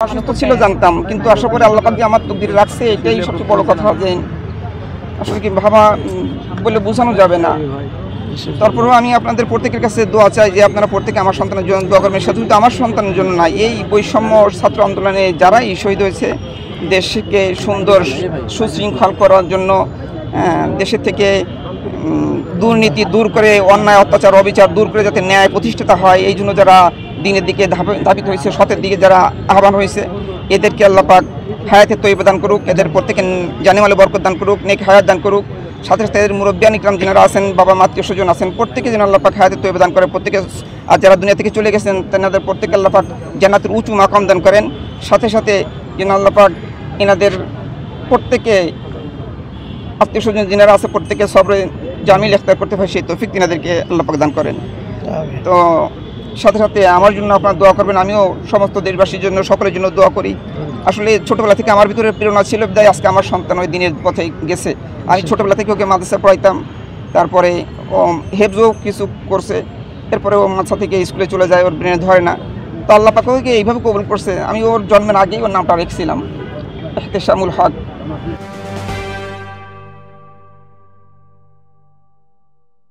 অসুস্থ ছিল জানতাম, কিন্তু আশা করি আল্লাহ পাক যে আমার তকদিরে রাখছে এটাই সবচেয়ে বড় কথা। যে আসলে কি ভাবা বলে বোঝানো যাবে না। তারপরেও আমি আপনাদের প্রত্যেকের কাছে দোয়া চাই যে আপনারা প্রত্যেকে আমার সন্তানের জন্য দোয়া করবেন। শুধু আমার সন্তানের জন্য না, এই বৈষম্য ছাত্র আন্দোলনে যারাই শহীদ হয়েছে দেশকে সুন্দর সুশৃঙ্খল করার জন্য, দেশের থেকে দুর্নীতি দূর করে, অন্যায় অত্যাচার অবিচার দূর করে যাতে ন্যায় প্রতিষ্ঠিত হয়, এই জন্য যারা দিনের দিকে ধাবিত হয়েছে, সতের দিকে যারা আহ্বান হয়েছে, এদেরকে আল্লাহ পাক হায়াতে তৈয়বা দান করুক, এদের প্রত্যেকে জানেমালে বরকত দান করুক, নেক হায়াত দান করুক। সাথে সাথে এদের মুরব্বিয়ান ইকরাম যারা আছেন, বাবা আত্মীয় স্বজন আছেন, প্রত্যেকে যেন আল্লাহ পাক হায়াতে তৈয়বা দান করে। প্রত্যেকে আর যারা দুনিয়া থেকে চলে গেছেন তেনাদের প্রত্যেকে আল্লাহ পাক জান্নাতের উঁচু মাকাম দান করেন। সাথে সাথে যেন আল্লাহ পাক এনাদের প্রত্যেকে আত্মীয় স্বজন যারা আছে প্রত্যেকে সবরে জামিল ইখতিয়ার করতে পারে সেই তৌফিক তিনাদেরকে আল্লাহ পাক দান করেন। তো সাথে সাথে আমার জন্য আপনারা দোয়া করবেন। আমিও সমস্ত দেশবাসীর জন্য, সকলের জন্য দোয়া করি। আসলে ছোটোবেলা থেকে আমার ভিতরে প্রেরণা ছিল, তাই আজকে আমার সন্তান ওই দিনের পথে গেছে। আমি ছোটোবেলা থেকে ওকে মাদ্রাসা পড়াইতাম, তারপরে ও হেফজও কিছু করছে, এরপরে ও মাদ্রাসা থেকে স্কুলে চলে যায়, ওর ব্রেনে ধরে না। তো আল্লাহ পাক ওকে এইভাবে কবুল করছে। আমি ওর জন্মের আগেই ওর নামটা রেখেছিলাম এহতেশামুল হক।